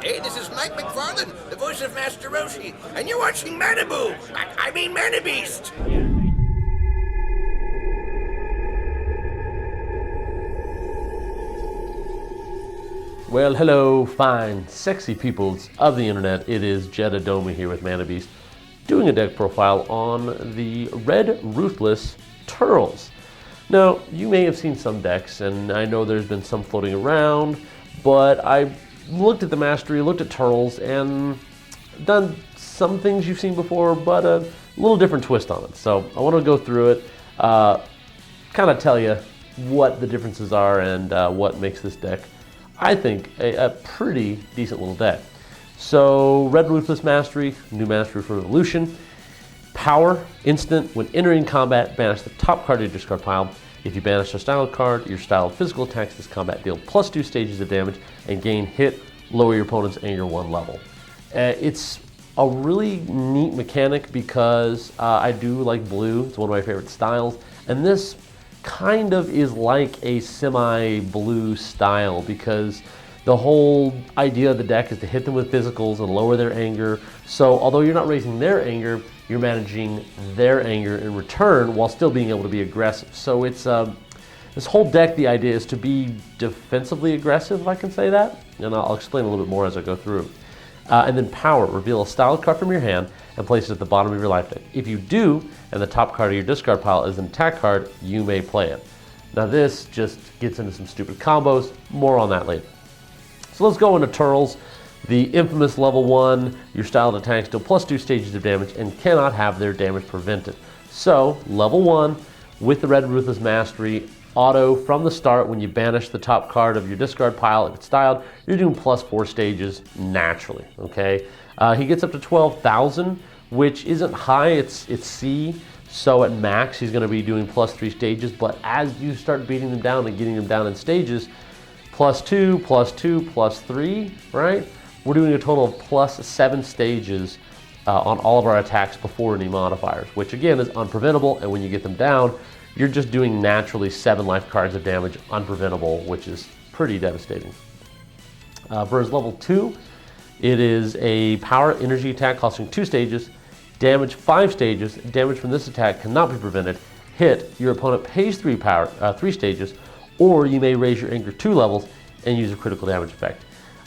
Hey, this is Mike McFarlane, the voice of Master Roshi, and you're watching Manaboo! I mean Mana Beast! Well, hello, fine, sexy peoples of the internet. It is Jeddah Domi here with Mana Beast, doing a deck profile on the red Ruthless Turles. Now, you may have seen some decks, and I know there's been some floating around, but I looked at the Mastery, looked at Turles, and done some things you've seen before, but a little different twist on it. So I want to go through it, kind of tell you what the differences are and what makes this deck, I think, a pretty decent little deck. So, red Ruthless Mastery, new Mastery for Evolution. Power, instant, when entering combat, banish the top card of your discard pile. If you banish a styled card, your styled physical attacks this combat deal +2 stages of damage and gain hit, lower your opponent's anger 1 level. It's a really neat mechanic because I do like blue, it's one of my favorite styles, and this kind of is like a semi-blue style because the whole idea of the deck is to hit them with physicals and lower their anger. So although you're not raising their anger, you're managing their anger in return while still being able to be aggressive. So it's this whole deck, the idea is to be defensively aggressive, if I can say that. And I'll explain a little bit more as I go through. And then power, reveal a styled card from your hand and place it at the bottom of your life deck. If you do, and the top card of your discard pile is an attack card, you may play it. Now this just gets into some stupid combos, more on that later. So let's go into Turles. The infamous level 1, your styled attacks deal +2 stages of damage and cannot have their damage prevented. So, level 1, with the red Ruthless Mastery, auto from the start when you banish the top card of your discard pile, if it's styled, you're doing +4 stages naturally, okay? He gets up to 12,000, which isn't high, it's C, so at max he's gonna be doing +3 stages, but as you start beating them down and getting them down in stages, +2, +2, +3, right? We're doing a total of +7 stages on all of our attacks before any modifiers, which again is unpreventable, and when you get them down, you're just doing naturally 7 life cards of damage unpreventable, which is pretty devastating. For his level 2, it is a power energy attack costing 2 stages, damage 5 stages, damage from this attack cannot be prevented, hit, your opponent pays 3 stages, or you may raise your anger 2 levels and use a critical damage effect.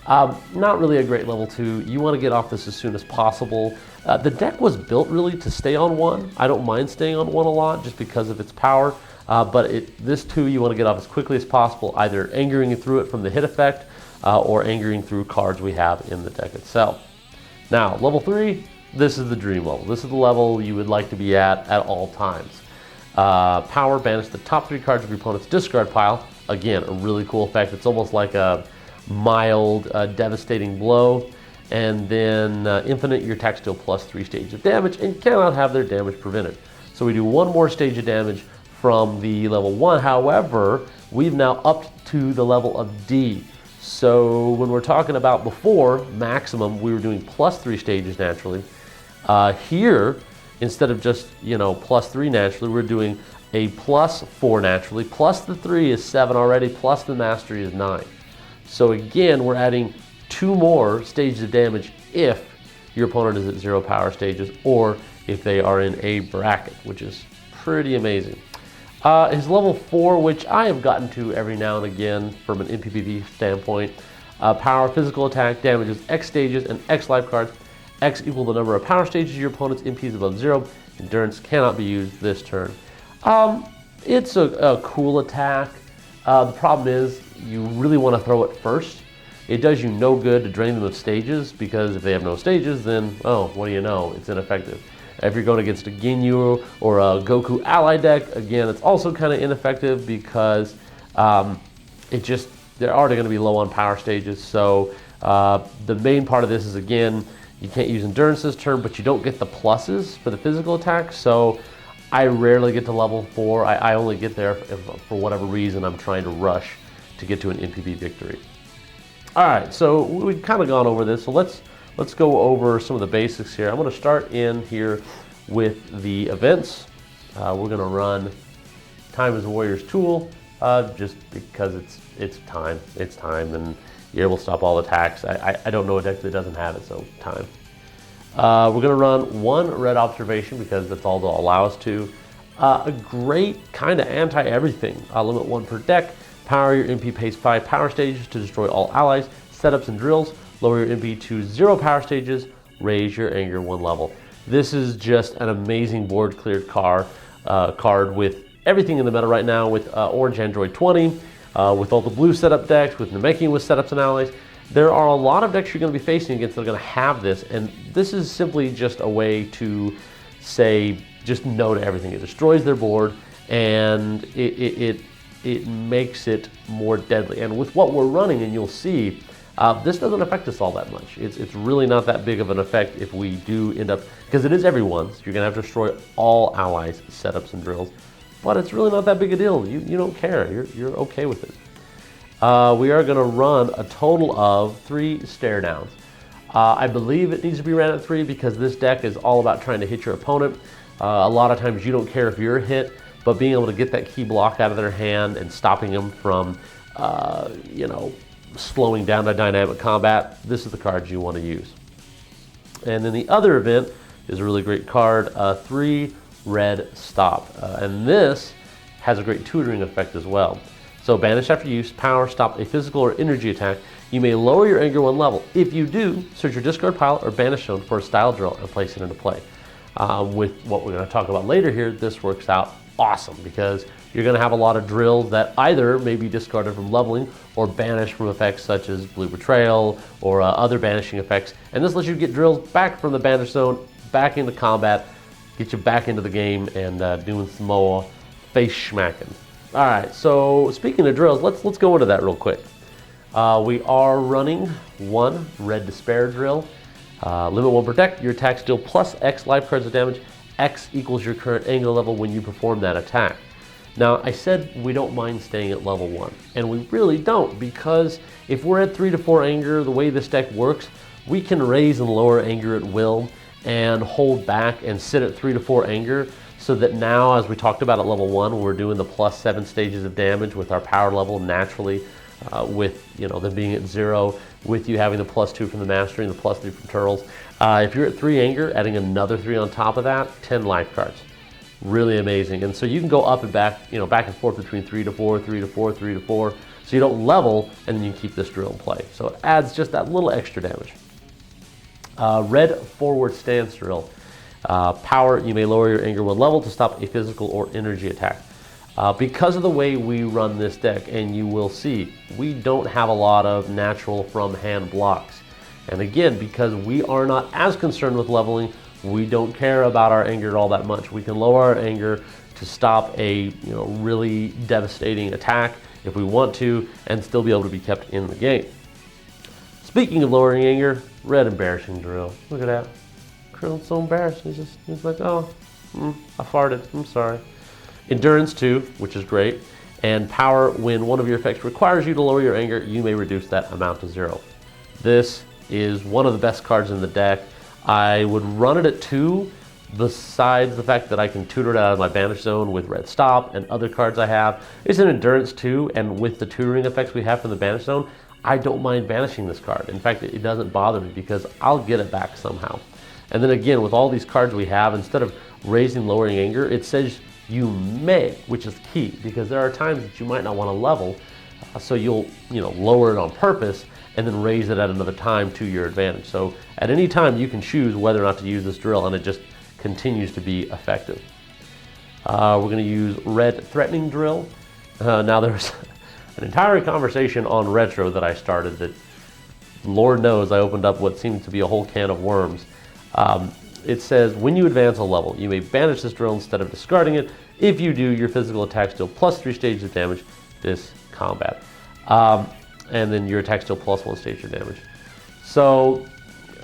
Not really a great level 2. You want to get off this as soon as possible. The deck was built really to stay on 1. I don't mind staying on 1 a lot just because of its power, but this 2 you want to get off as quickly as possible, either angering through it from the hit effect or angering through cards we have in the deck itself. Now, level 3, this is the dream level. This is the level you would like to be at all times. Power, banish the top 3 cards of your opponent's discard pile. Again, a really cool effect. It's almost like a mild, devastating blow. And then infinite, your attacks deal +3 stages of damage and cannot have their damage prevented. So we do 1 more stage of damage from the level 1. However, we've now upped to the level of D. So when we're talking about before, maximum, we were doing +3 stages naturally. Here, instead of just, +3 naturally, we're doing a +4 naturally, plus the 3 is 7 already, plus the Mastery is 9. So again, we're adding 2 more stages of damage if your opponent is at 0 power stages or if they are in a bracket, which is pretty amazing. His level 4, which I have gotten to every now and again from an NPPV standpoint, power, physical attack, damages X stages and X life cards. X equal the number of power stages your opponent's MP is above 0. Endurance cannot be used this turn. It's a cool attack. The problem is you really want to throw it first. It does you no good to drain them of stages because if they have no stages, then, oh, what do you know? It's ineffective. If you're going against a Ginyu or a Goku ally deck, again, it's also kind of ineffective because they're already going to be low on power stages. So the main part of this is, again, you can't use endurance this turn, but you don't get the pluses for the physical attack. So I rarely get to level 4. I only get there if, for whatever reason, I'm trying to rush to get to an NPV victory. All right, so we've kind of gone over this. So let's go over some of the basics here. I'm going to start in here with the events. We're going to run Time is a Warrior's Tool just because it's time, and You're able to stop all attacks. I don't know a deck that doesn't have it, so time. We're going to run 1 red observation because that's all they'll allow us to. A great kind of anti-everything. Limit 1 per deck. Power your MP pace 5 power stages to destroy all allies, setups, and drills. Lower your MP to 0 power stages. Raise your anger 1 level. This is just an amazing board cleared card with everything in the meta right now, with Orange Android 20, with all the blue setup decks, with Namekian with setups and allies. There are a lot of decks you're going to be facing against that are going to have this, and this is simply just a way to say just no to everything. It destroys their board, and it makes it more deadly. And with what we're running, and you'll see, this doesn't affect us all that much. It's really not that big of an effect if we do end up, because it is everyone's. You're going to have to destroy all allies, setups, and drills. But it's really not that big a deal. You don't care. You're okay with it. We are going to run a total of 3 stare downs. I believe it needs to be ran at 3 because this deck is all about trying to hit your opponent. A lot of times you don't care if you're hit, but being able to get that key block out of their hand and stopping them from, slowing down a dynamic combat, this is the cards you want to use. And then the other event is a really great card, 3 red stop. And this has a great tutoring effect as well. So banish after use, power, stop a physical or energy attack. You may lower your anger 1 level. If you do, search your discard pile or banish zone for a style drill and place it into play. With what we're going to talk about later here, this works out awesome because you're going to have a lot of drills that either may be discarded from leveling or banished from effects such as Blue Betrayal or other banishing effects. And this lets you get drills back from the banish zone, back into combat, get you back into the game and doing some more face schmacking. All right, so speaking of drills, let's go into that real quick. We are running 1 red despair drill. Limit 1 per deck. Your attacks deal plus X life cards of damage. X equals your current anger level when you perform that attack. Now, I said we don't mind staying at level 1, and we really don't, because if we're at 3 to 4 anger, the way this deck works, we can raise and lower anger at will and hold back and sit at 3 to 4 anger, so that now, as we talked about at level 1, we're doing the plus 7 stages of damage with our power level naturally, with them being at 0, with you having the plus 2 from the Mastery and the plus 3 from Turles. If you're at 3 anger, adding another 3 on top of that, 10 life cards. Really amazing. And so you can go up and back, back and forth between 3 to 4, 3 to 4, 3 to 4. So you don't level, and then you can keep this drill in play. So it adds just that little extra damage. Red forward stance drill. Power, you may lower your anger 1 level to stop a physical or energy attack. Because of the way we run this deck, and you will see, we don't have a lot of natural from hand blocks. And again, because we are not as concerned with leveling, we don't care about our anger all that much. We can lower our anger to stop a really devastating attack if we want to, and still be able to be kept in the game. Speaking of lowering anger, red embarrassing drill. Look at that. Krill's so embarrassed. He's like, oh, I farted. I'm sorry. Endurance 2, which is great, and power. When one of your effects requires you to lower your anger, you may reduce that amount to 0. This is one of the best cards in the deck. I would run it at 2, besides the fact that I can tutor it out of my banish zone with red stop and other cards I have. It's an endurance 2, and with the tutoring effects we have from the banish zone, I don't mind banishing this card. In fact, it doesn't bother me because I'll get it back somehow. And then again, with all these cards we have, instead of raising, lowering anger, it says you may, which is key, because there are times that you might not want to level, so you'll lower it on purpose and then raise it at another time to your advantage. So at any time you can choose whether or not to use this drill, and it just continues to be effective. We're going to use red threatening drill. Now there's an entire conversation on retro that I started that, Lord knows, I opened up what seems to be a whole can of worms. It says, when you advance a level, you may banish this drill instead of discarding it. If you do, your physical attacks deal plus 3 stages of damage this combat. And then your attacks deal plus 1 stage of damage. So,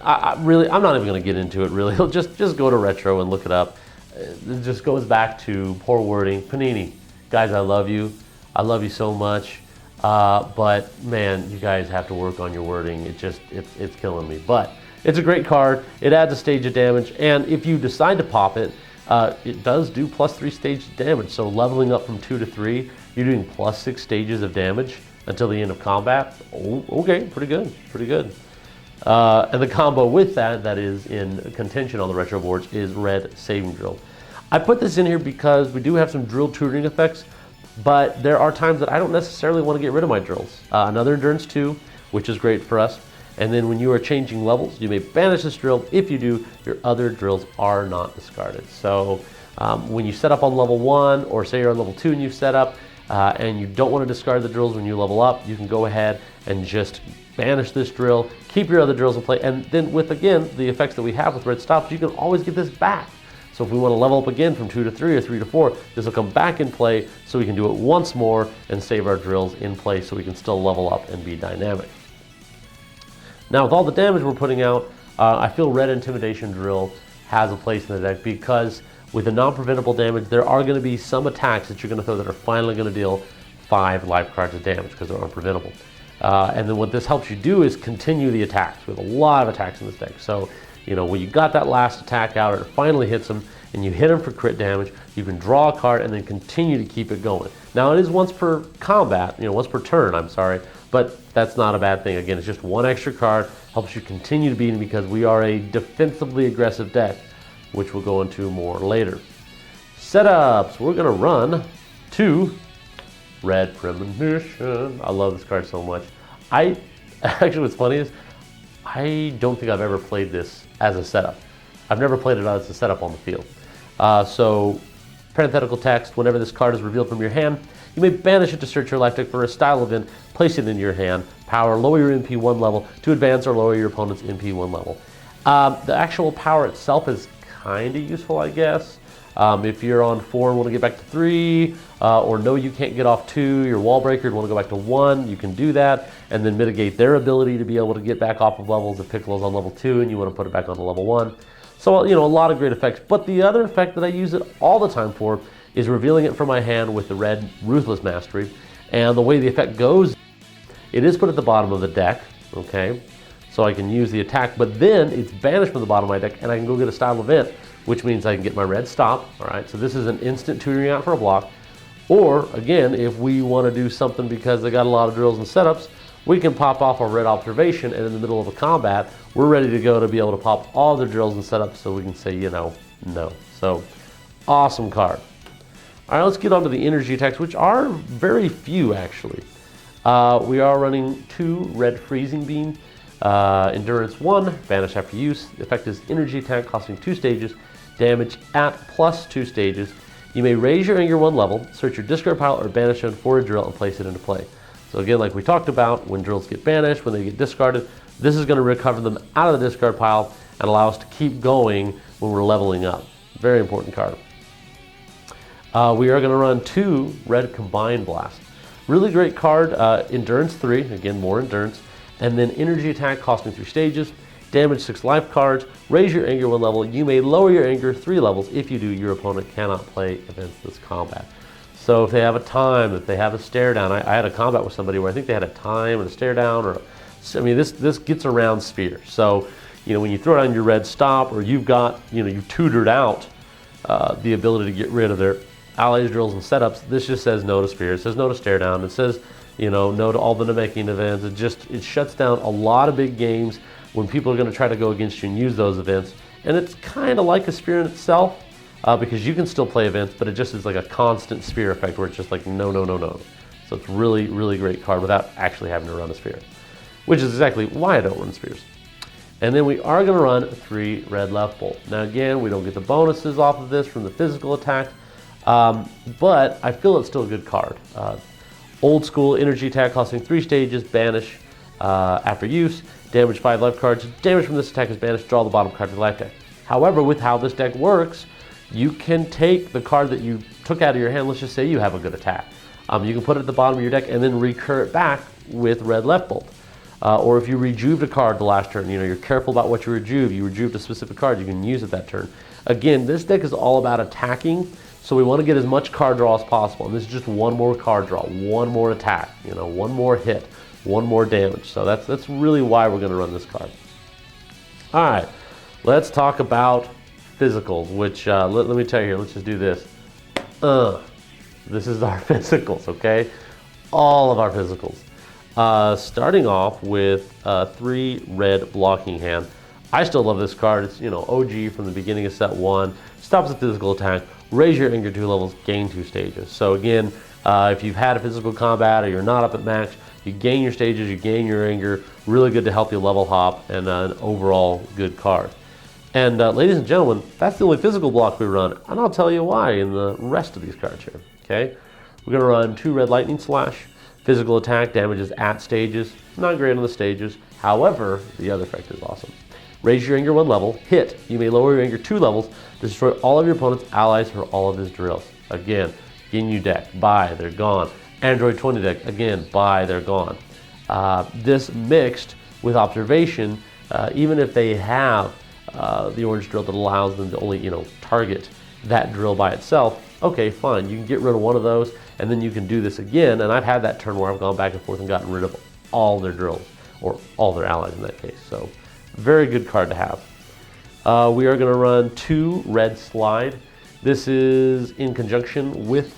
I'm not even going to get into it, really. just go to retro and look it up. It just goes back to poor wording. Panini, guys, I love you. I love you so much. But, man, you guys have to work on your wording. It's killing me. But it's a great card. It adds a stage of damage, and if you decide to pop it, it does do plus 3 stages of damage. So leveling up from 2 to 3, you're doing plus 6 stages of damage until the end of combat. Oh, okay, pretty good, pretty good. And the combo with that is in contention on the retro boards, is red Saving Drill. I put this in here because we do have some drill tutoring effects, but there are times that I don't necessarily want to get rid of my drills. Another Endurance 2, which is great for us. And then when you are changing levels, you may banish this drill. If you do, your other drills are not discarded. So when you set up on level 1, or say you're on level 2 and you've set up, and you don't want to discard the drills when you level up, you can go ahead and just banish this drill, keep your other drills in play, and then with, again, the effects that we have with red stops, you can always get this back. So if we want to level up again from 2 to 3 or 3 to 4, this will come back in play, so we can do it once more and save our drills in place so we can still level up and be dynamic. Now with all the damage we're putting out, I feel red Intimidation Drill has a place in the deck, because with the non-preventable damage, there are going to be some attacks that you're going to throw that are finally going to deal 5 life cards of damage because they're unpreventable. And then what this helps you do is continue the attacks. We have a lot of attacks in this deck. So, you know, when you got that last attack out, or it finally hits them, and you hit them for crit damage, you can draw a card and then continue to keep it going. Now it is once per combat, once per turn, I'm sorry, but that's not a bad thing. Again, it's just one extra card, helps you continue to beat them because we are a defensively aggressive deck, which we'll go into more later. Setups, we're gonna run 2 red Premonition. I love this card so much. Actually, what's funny is, I don't think I've ever played this as a setup. I've never played it as a setup on the field. So, parenthetical text, whenever this card is revealed from your hand, you may banish it to search your life deck for a style event, place it in your hand, power, lower your MP 1 level to advance or lower your opponent's MP 1 level. The actual power itself is kind of useful, I guess. If you're on 4 and want to get back to 3, or no, you can't get off 2, your wall breaker, and want to go back to 1, you can do that, and then mitigate their ability to be able to get back off of levels if Piccolo's on level 2 and you want to put it back on to level 1. So, a lot of great effects. But the other effect that I use it all the time for is revealing it from my hand with the red Ruthless Mastery. And the way the effect goes, it is put at the bottom of the deck, okay? So I can use the attack, but then it's banished from the bottom of my deck and I can go get a style event, which means I can get my red stop, all right? So this is an instant tutoring out for a block. Or, again, if we want to do something because they got a lot of drills and setups, we can pop off a red observation, and in the middle of a combat, we're ready to go to be able to pop all the drills and setups so we can say, no. So, awesome card. All right, let's get on to the energy attacks, which are very few, actually. We are running 2 red Freezing Beam. Endurance 1, banish after use. The effect is energy attack costing 2 stages, damage at plus 2 stages. You may raise your anger 1 level, search your discard pile, or banish it for a drill and place it into play. So again, like we talked about, when drills get banished, when they get discarded, this is going to recover them out of the discard pile and allow us to keep going when we're leveling up. Very important card. We are going to run 2 red Combined Blast. Really great card, Endurance 3, again more endurance, and then energy attack costing 3 stages, damage 6 life cards, raise your anger 1 level. You may lower your anger 3 levels. If you do, your opponent cannot play against this combat. So if they have a time, if they have a stare down, I had a combat with somebody where I think they had a time and a stare down, or this gets around Sphere. So when you throw down your red stop, or you've got you've tutored out the ability to get rid of their allies, drills, and setups, this just says no to Sphere. It says no to stare down. It says no to all the Namekian events. It shuts down a lot of big games when people are going to try to go against you and use those events. And it's kind of like a Sphere in itself, because you can still play events, but it just is like a constant Sphere effect where it's just like no. So it's really, really great card without actually having to run a Sphere, which is exactly why I don't run Spheres. And then we are going to run 3 red Left Bolt. Now again, we don't get the bonuses off of this from the physical attack, but I feel it's still a good card. Old school energy attack costing 3 stages, banish after use, damage 5 life cards. Damage from this attack is banished, draw the bottom card of the life deck. However, with how this deck works, you can take the card that you took out of your hand, let's just say you have a good attack. You can put it at the bottom of your deck and then recur it back with red Left Bolt. Or if you rejuved a card the last turn, you're careful about what you rejuved a specific card, you can use it that turn. Again, this deck is all about attacking, so we want to get as much card draw as possible. And this is just one more card draw, one more attack, one more hit, one more damage. So that's really why we're going to run this card. All right, let's talk about physicals, which let me tell you here, let's just do this. This is our physicals, okay? All of our physicals. Starting off with 3 red blocking hand. I still love this card. It's, you know, OG from the beginning of set 1. Stops the physical attack, raise your anger 2 levels, gain 2 stages. So again, if you've had a physical combat or you're not up at max, you gain your stages, you gain your anger. Really good to help you level hop, and an overall good card. And ladies and gentlemen, that's the only physical block we run, and I'll tell you why in the rest of these cards here, okay? We're gonna run 2 red lightning slash. Physical attack damages at stages, not great on the stages. However, the other effect is awesome. Raise your anger 1 level, hit. You may lower your anger 2 levels, destroy all of your opponent's allies for all of his drills. Again, Ginyu deck, buy, they're gone. Android 20 deck, again, buy, they're gone. This mixed with observation, even if they have the orange drill that allows them to only, you know, target that drill by itself, okay, fine, you can get rid of one of those, and then you can do this again. And I've had that turn where I've gone back and forth and gotten rid of all their drills, or all their allies in that case. So very good card to have. We are going to run 2 red slide. This is in conjunction with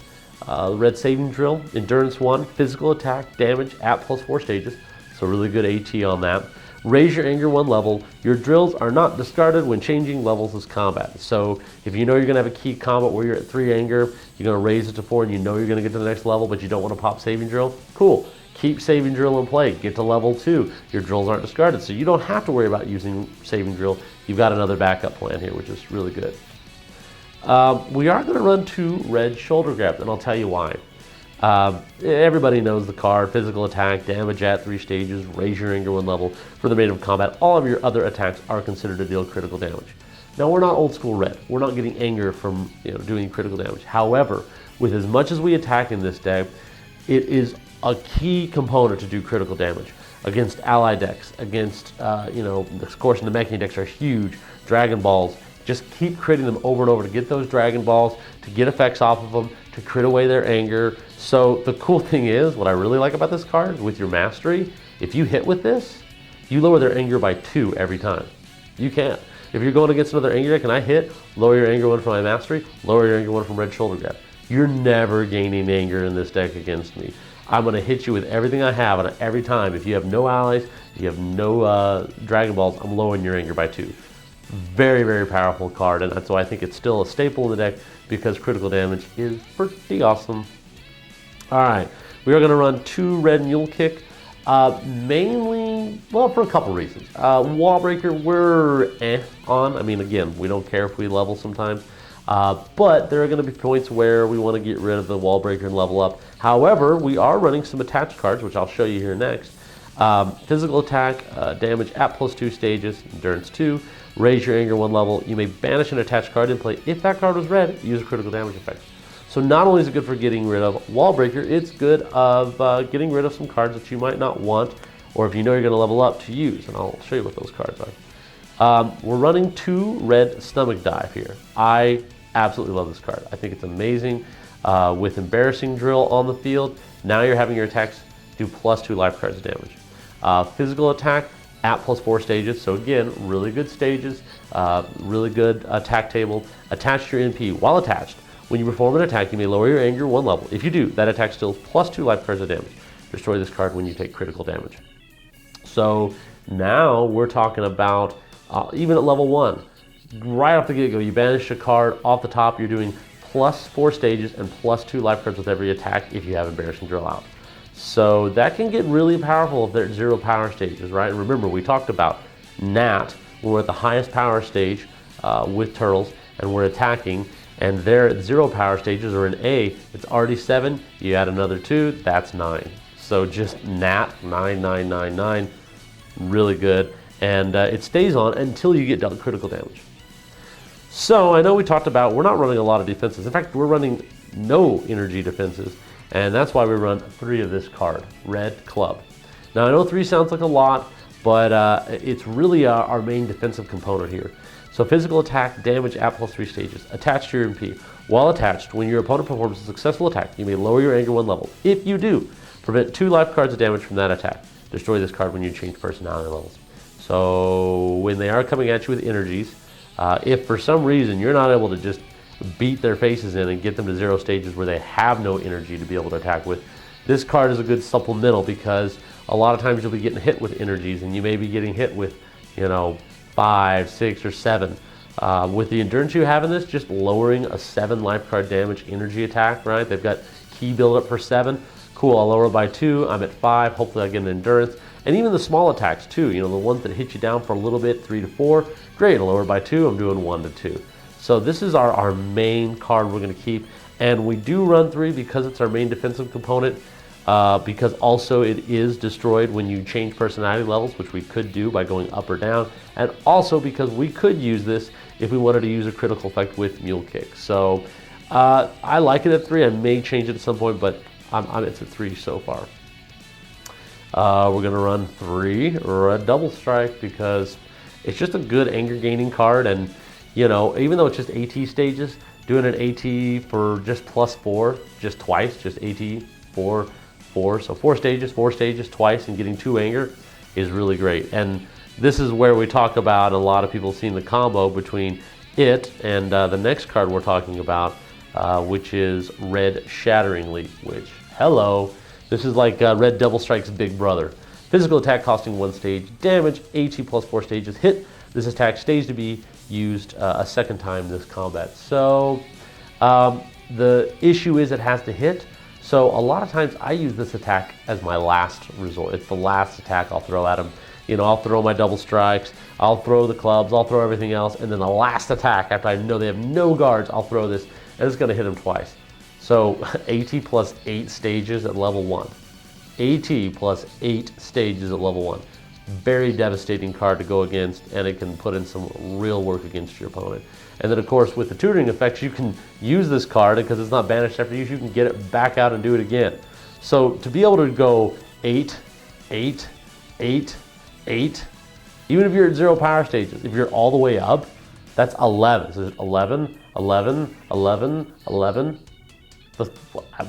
red saving drill. Endurance 1, physical attack, damage at +4 stages. So really good AT on that. Raise your anger 1 level. Your drills are not discarded when changing levels of combat. So if you know you're going to have a key combat where you're at 3 anger, you're going to raise it to 4, and you know you're going to get to the next level, but you don't want to pop saving drill, cool. Keep saving drill in play. Get to level 2. Your drills aren't discarded, so you don't have to worry about using saving drill. You've got another backup plan here, which is really good. We are going to run 2 red shoulder grabs, and I'll tell you why. Everybody knows the card. Physical attack, damage at 3 stages, raise your anger 1 level. For the main of combat, all of your other attacks are considered to deal critical damage. Now, we're not old school red. We're not getting anger from, you know, doing critical damage. However, with as much as we attack in this deck, it is a key component to do critical damage against ally decks, against, you know, of course, the Namekian decks are huge. Dragon Balls, just keep critting them over and over to get those Dragon Balls, to get effects off of them, to crit away their anger. So the cool thing is, what I really like about this card, with your Mastery, if you hit with this, you lower their anger by 2 every time. You can. If you're going against another anger deck and I hit, lower your anger 1 from my Mastery, lower your anger 1 from red shoulder grab. You're never gaining anger in this deck against me. I'm going to hit you with everything I have, and every time, if you have no allies, you have no Dragon Balls, I'm lowering your anger by 2. Very, very powerful card, and that's why I think it's still a staple in the deck, because critical damage is pretty awesome. All right, we are going to run 2 red Mule Kick, mainly, well, for a couple reasons. Wall Breaker, we're on. I mean, again, we don't care if we level sometimes. But there are going to be points where we want to get rid of the Wall Breaker and level up. However, we are running some attached cards, which I'll show you here next. Physical attack, damage at +2 stages, endurance 2, raise your anger 1 level. You may banish an attached card in play. If that card was red, use a critical damage effect. So not only is it good for getting rid of Wall Breaker, it's good of getting rid of some cards that you might not want, or if you know you're going to level up, to use. And I'll show you what those cards are. We're running 2 red Stomach Dive here. I absolutely love this card. I think it's amazing. With Embarrassing Drill on the field, now you're having your attacks do +2 life cards damage. Physical attack at +4 stages, so again, really good stages, really good attack table. Attach your NP. While attached, when you perform an attack, you may lower your anger 1 level. If you do, that attack still +2 life cards of damage. Destroy this card when you take critical damage. So now we're talking about, even at level 1, right off the get-go, you banish a card off the top, you're doing +4 stages and +2 life cards with every attack if you have Embarrassing Drill out. So that can get really powerful if they're at 0 power stages, right? And remember, we talked about Nat when we're at the highest power stage with Turtles and we're attacking, and they're at 0 power stages, or in A, it's already 7, you add another 2, that's 9. So just Nat, 9, 9, 9, 9, really good. And it stays on until you get dealt critical damage. So I know we talked about, we're not running a lot of defenses. In fact, we're running no energy defenses. And that's why we run 3 of this card, Red Club. Now I know 3 sounds like a lot, but it's really our main defensive component here. So physical attack, damage at +3 stages. Attach to your MP. While attached, when your opponent performs a successful attack, you may lower your anger 1 level. If you do, prevent 2 life cards of damage from that attack. Destroy this card when you change personality levels. So when they are coming at you with energies, if for some reason you're not able to just beat their faces in and get them to 0 stages where they have no energy to be able to attack with, this card is a good supplemental, because a lot of times you'll be getting hit with energies, and you may be getting hit with, 5, 6, or 7. With the endurance you have in this, just lowering a 7 life card damage energy attack, right? They've got key build up for 7. Cool, I'll lower it by 2. I'm at 5. Hopefully I get an endurance. And even the small attacks too, the ones that hit you down for a little bit, 3 to 4. Great, I'll lower it by 2. I'm doing 1 to 2. So this is our main card we're going to keep. And we do run 3 because it's our main defensive component. Because also it is destroyed when you change personality levels, which we could do by going up or down. And also because we could use this if we wanted to use a critical effect with Mule Kick. So I like it at 3. I may change it at some point, but it's at 3 so far. We're going to run 3 Red Double Strike because it's just a good anger gaining card. And, even though it's just AT stages, doing an AT for just +4, just twice, just AT 4, 4. So 4 stages twice, and getting 2 anger is really great. And this is where we talk about, a lot of people seeing the combo between it and the next card we're talking about, which is Red Shattering Leap, which, hello, this is like Red Double Strike's big brother. Physical attack costing 1 stage, damage, AT plus 4 stages, hit. This attack stays to be used a second time this combat. So the issue is it has to hit. So a lot of times I use this attack as my last resort. It's the last attack I'll throw at him. I'll throw my double strikes, I'll throw the clubs, I'll throw everything else, and then the last attack, after I know they have no guards, I'll throw this, and it's going to hit him twice. So AT plus 8 stages at level 1. AT plus 8 stages at level 1. Very devastating card to go against, and it can put in some real work against your opponent. And then of course with the tutoring effects, you can use this card, because it's not banished after use, you can get it back out and do it again. So to be able to go 8, 8, 8, 8, even if you're at 0 power stages, if you're all the way up, that's 11. So it's 11, 11, 11, 11.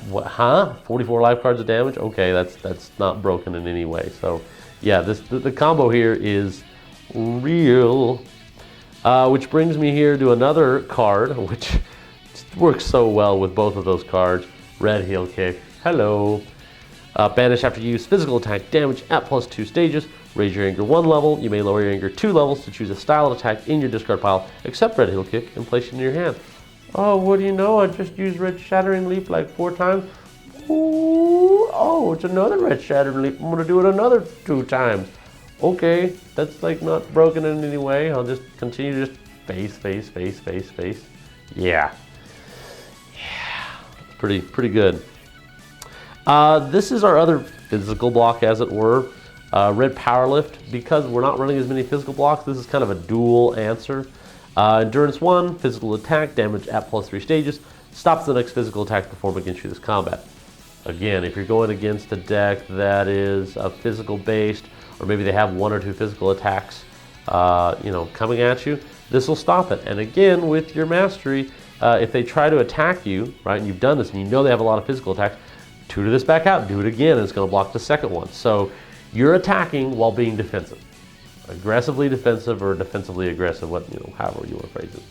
What, 44 life cards of damage? Okay, that's not broken in any way. So yeah, the combo here is real. Which brings me here to another card, which works so well with both of those cards. Red Heel Kick. Hello. Banish after use, physical attack, damage at +2 stages. Raise your anger 1 level. You may lower your anger 2 levels to choose a style of attack in your discard pile, except Red Heel Kick, and place it in your hand. Oh, what do you know? I just used Red Shattering Leap like 4 times. Ooh, oh, it's another Red Shattering Leap. I'm going to do it another 2 times. Okay, that's like not broken in any way. I'll just continue to just face. Yeah. Pretty good. This is our other physical block, as it were. Red Powerlift. Because we're not running as many physical blocks, this is kind of a dual answer. Endurance 1, physical attack, damage at +3 stages, stops the next physical attack performed against you this combat. Again, if you're going against a deck that is physical based, or maybe they have 1 or 2 physical attacks coming at you, this will stop it. And again, with your mastery, if they try to attack you, right, and you've done this and you know they have a lot of physical attacks, tutor this back out, do it again, and it's going to block the second one. So you're attacking while being defensive. Aggressively defensive or defensively aggressive, however you want to phrase it.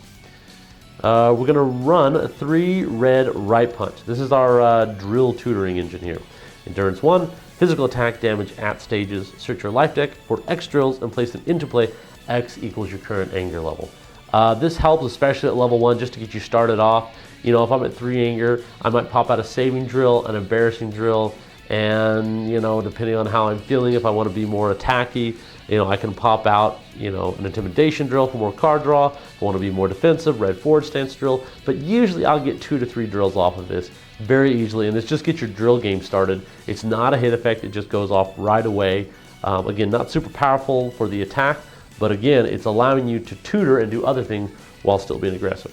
We're going to run 3 red right punch. This is our drill tutoring engine here. Endurance 1, physical attack, damage at stages. Search your life deck for X drills and place them into play. X equals your current anger level. This helps especially at level 1 just to get you started off. If I'm at 3 anger, I might pop out a saving drill, an embarrassing drill, and depending on how I'm feeling, if I want to be more attacky, I can pop out an intimidation drill for more card draw. If I want to be more defensive, red forward stance drill. But usually I'll get 2 to 3 drills off of this very easily, and it's just get your drill game started. It's not a hit effect, it just goes off right away. Again, not super powerful for the attack, but again, it's allowing you to tutor and do other things while still being aggressive.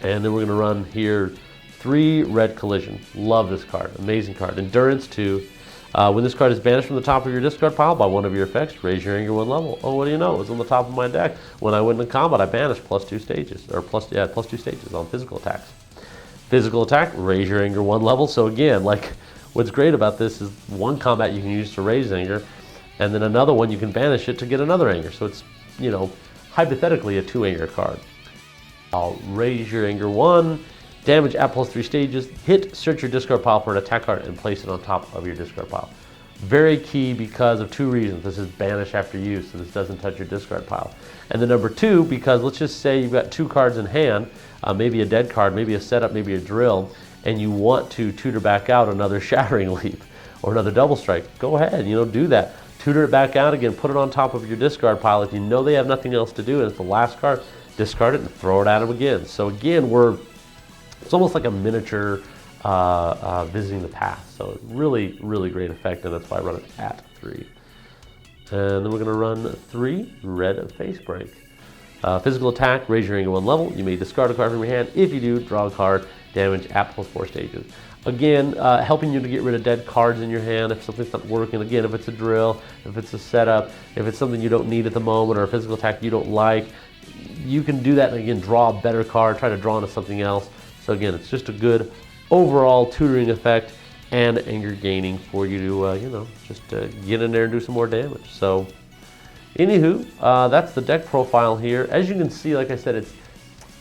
And then we're going to run here 3 red collision. Love this card, amazing card. Endurance 2. When this card is banished from the top of your discard pile by one of your effects, raise your anger 1 level. Oh, what do you know? It was on the top of my deck. When I went into combat, I banished +2 stages, or +2 stages on physical attacks. Physical attack, raise your anger 1 level. So again, what's great about this is one combat you can use to raise anger, and then another one you can banish it to get another anger. So it's, hypothetically a 2 anger card. I'll raise your anger 1. Damage at +3 stages. Hit, search your discard pile for an attack card and place it on top of your discard pile. Very key because of two reasons. This is banish after use, so this doesn't touch your discard pile. And then number two, because let's just say you've got 2 cards in hand, maybe a dead card, maybe a setup, maybe a drill, and you want to tutor back out another Shattering Leap or another Double Strike. Go ahead, do that. Tutor it back out again, put it on top of your discard pile. If you know they have nothing else to do and it's the last card, discard it and throw it at them again. So again, it's almost like a miniature visiting the past. So really, really great effect, and that's why I run it at 3. And then we're going to run 3 red face break. Physical attack, raise your anger 1 level. You may discard a card from your hand. If you do, draw a card, damage at +4 stages. Again, helping you to get rid of dead cards in your hand if something's not working. Again, if it's a drill, if it's a setup, if it's something you don't need at the moment, or a physical attack you don't like, you can do that and again draw a better card, try to draw into something else. So again, it's just a good overall tutoring effect and anger gaining for you to, just get in there and do some more damage. So, anywho, that's the deck profile here. As you can see, like I said, it's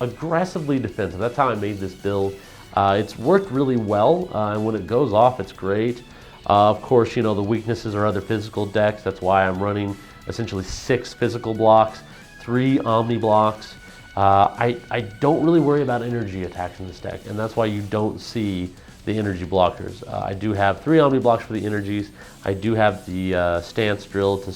aggressively defensive. That's how I made this build. It's worked really well, and when it goes off, it's great. Of course, the weaknesses are other physical decks. That's why I'm running essentially 6 physical blocks, 3 Omni blocks. I don't really worry about energy attacks in this deck, and that's why you don't see the energy blockers. I do have 3 Omni blocks for the energies. I do have the stance drill to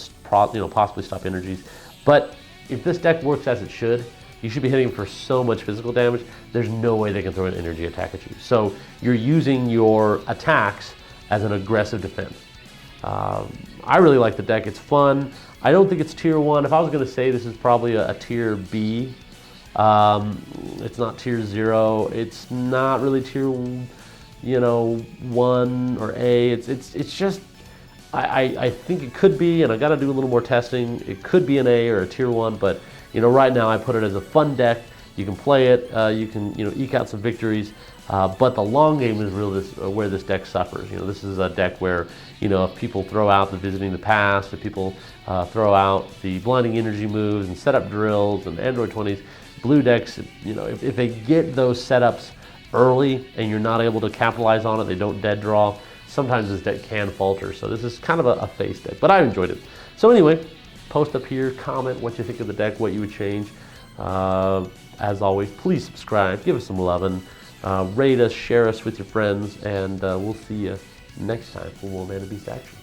possibly stop energies. But if this deck works as it should, you should be hitting for so much physical damage, there's no way they can throw an energy attack at you. So you're using your attacks as an aggressive defense. I really like the deck. It's fun. I don't think it's tier 1. If I was going to say this is probably a tier B, it's not tier 0. It's not really tier 1 or A. It's just, I think it could be, and I got to do a little more testing. It could be an A or a tier 1, but right now I put it as a fun deck. You can play it. You can eke out some victories. But the long game is where this deck suffers. This is a deck where if people throw out the visiting the past, if people throw out the blinding energy moves and setup drills and Android 20s, blue decks, if they get those setups early and you're not able to capitalize on it, they don't dead draw, sometimes this deck can falter. So this is kind of a face deck, but I enjoyed it. So anyway, post up here, comment what you think of the deck, what you would change. As always, please subscribe, give us some loving, rate us, share us with your friends, and we'll see you next time for more Mana Beast action.